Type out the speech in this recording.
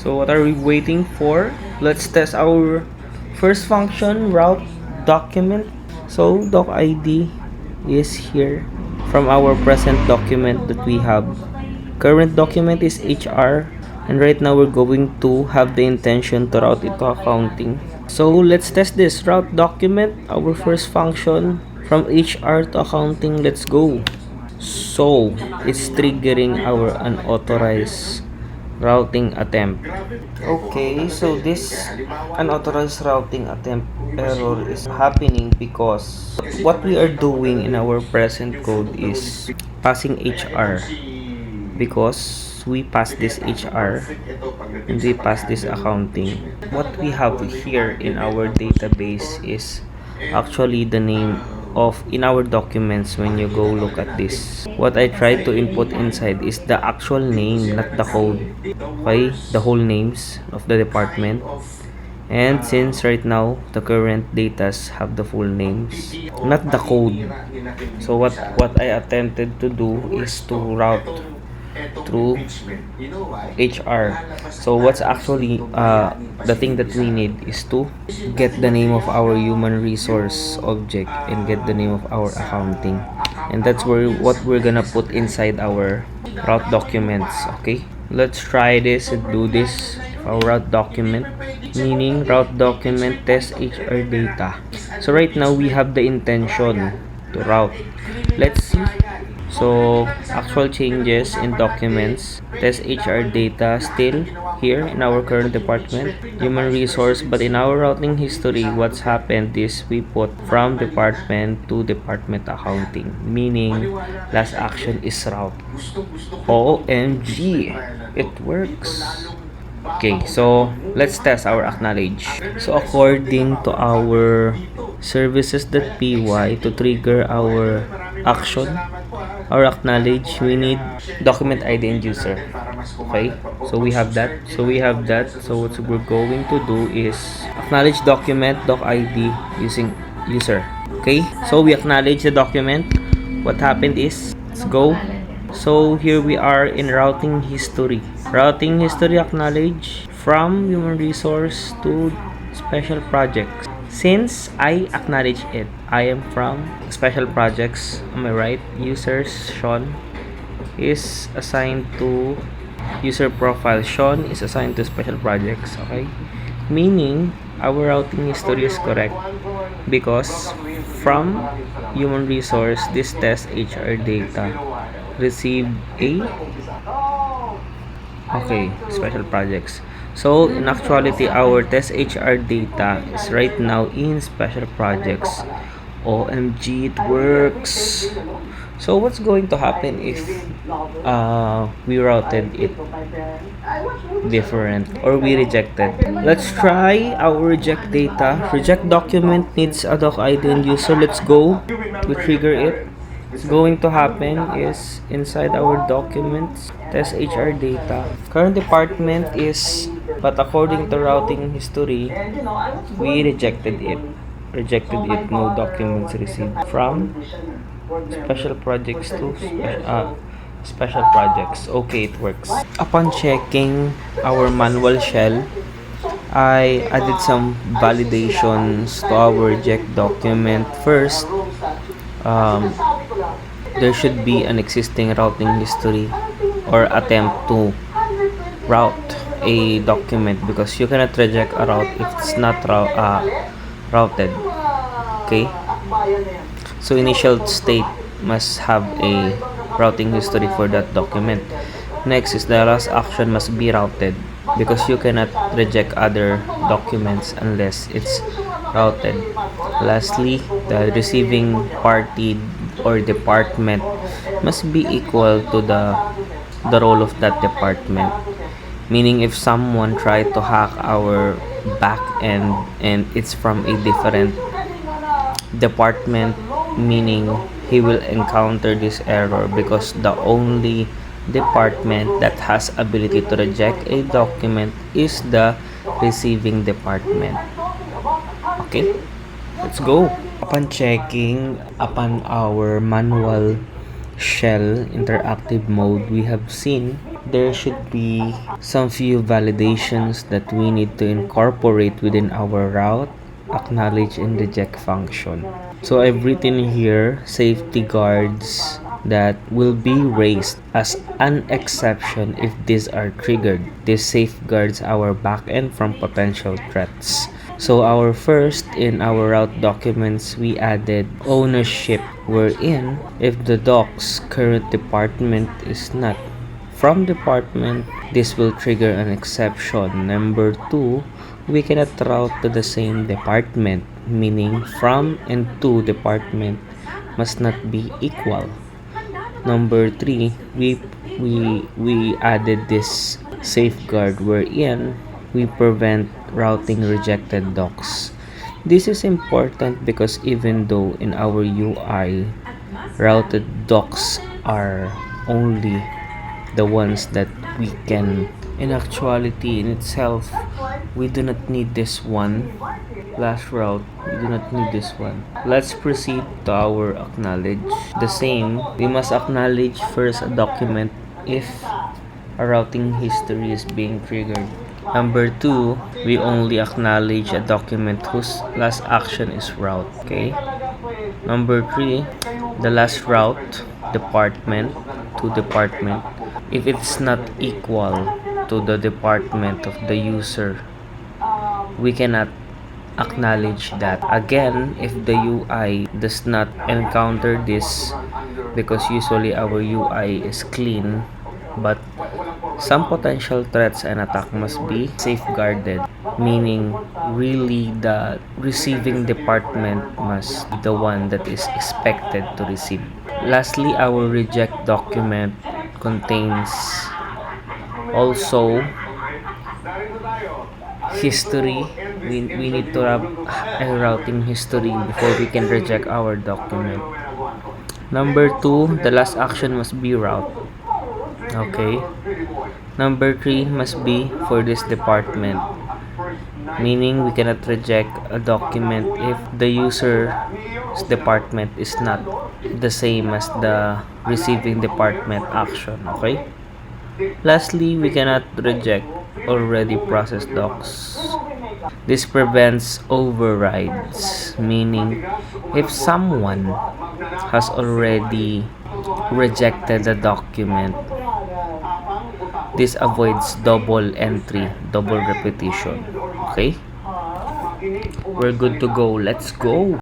So what are we waiting for? Let's test our first function, route document. So doc ID is here from our present document that we have. Current document is HR, and right now we're going to have the intention to route it to accounting. So let's test this route document, our first function from HR to accounting. Let's go. So it's triggering our unauthorized routing attempt. Okay, so this unauthorized routing attempt error is happening because what we are doing in our present code is passing HR, because we pass this HR and we pass this accounting. What we have here in our database is actually the name of in our documents. When you go look at this, what I try to input inside is the actual name, not the code. Okay, the whole names of the department. And since right now the current datas have the full names, not the code, so what I attempted to do is to route through HR. So what's actually the thing that we need is to get the name of our human resource object and get the name of our accounting, and that's where what we're gonna put inside our route documents. Okay, let's try this and do this. Our route document, meaning route document test HR data. So right now we have the intention to route. Let's see. So actual changes in documents, test HR data still here in our current department, human resource, but in our routing history, what's happened is we put from department to department accounting, meaning last action is route. OMG, it works. Okay, so let's test our acknowledge. So according to our services.py, to trigger our action or acknowledge, we need document ID and user. Okay, so we have that. So what we're going to do is acknowledge document doc ID using user. Okay, so we acknowledge the document. What happened is, let's go. So here we are in routing history. Routing history acknowledge from human resource to special projects. Since I acknowledge it, I am from special projects. Am I right? Users Sean is assigned to user profile. Sean is assigned to special projects. Okay, meaning our routing history is correct because from human resource, this test HR data receive a special projects. So in actuality, our test HR data is right now in special projects. OMG, it works. So what's going to happen if we routed it different or we rejected? Let's try our reject data. Reject document needs a doc ID and user. Let's go. We trigger it. What's going to happen is inside our documents, test HR data. Current department is, but according to routing history, we rejected it. No documents received from special projects to special projects. Okay, it works. Upon checking our manual shell, I added some validations to our reject document. First, there should be an existing routing history or attempt to route a document, because you cannot reject a route if it's not routed. Okay, so initial state must have a routing history for that document. Next is the last action must be routed, because you cannot reject other documents unless it's routed. Lastly, the receiving party or department must be equal to the role of that department. Meaning if someone tried to hack our back end and it's from a different department, meaning he will encounter this error because the only department that has ability to reject a document is the receiving department. Okay, let's go. Upon checking upon our manual shell interactive mode, we have seen there should be some few validations that we need to incorporate within our route, acknowledge, and reject function. So I've written here safety guards that will be raised as an exception if these are triggered. This safeguards our backend from potential threats. So our first in our route documents, we added ownership, wherein if the doc's current department is not from department, this will trigger an exception. Number two, we cannot route to the same department, meaning from and to department must not be equal. Number three, we added this safeguard wherein we prevent routing rejected docs. This is important because even though in our UI, routed docs are only the ones that we can, in actuality in itself, we do not need this one last route, we do not need this one. Let's proceed to our acknowledge. The same, we must acknowledge first a document if a routing history is being triggered. Number two, we only acknowledge a document whose last action is route. Okay. Number three, the last route, department to department, if it's not equal to the department of the user, we cannot acknowledge that. Again, if the UI does not encounter this, because usually our UI is clean, but some potential threats and attack must be safeguarded, meaning really the receiving department must be the one that is expected to receive. Lastly, our reject document contains also history. We need to have a routing history before we can reject our document. Number two, the last action must be route. Okay. Number three must be for this department, meaning we cannot reject a document if the user's department is not the same as the receiving department action. Okay. Lastly, we cannot reject already processed docs. This prevents overrides, meaning if someone has already rejected the document, this avoids double entry, double repetition. Okay? We're good to go. Let's go!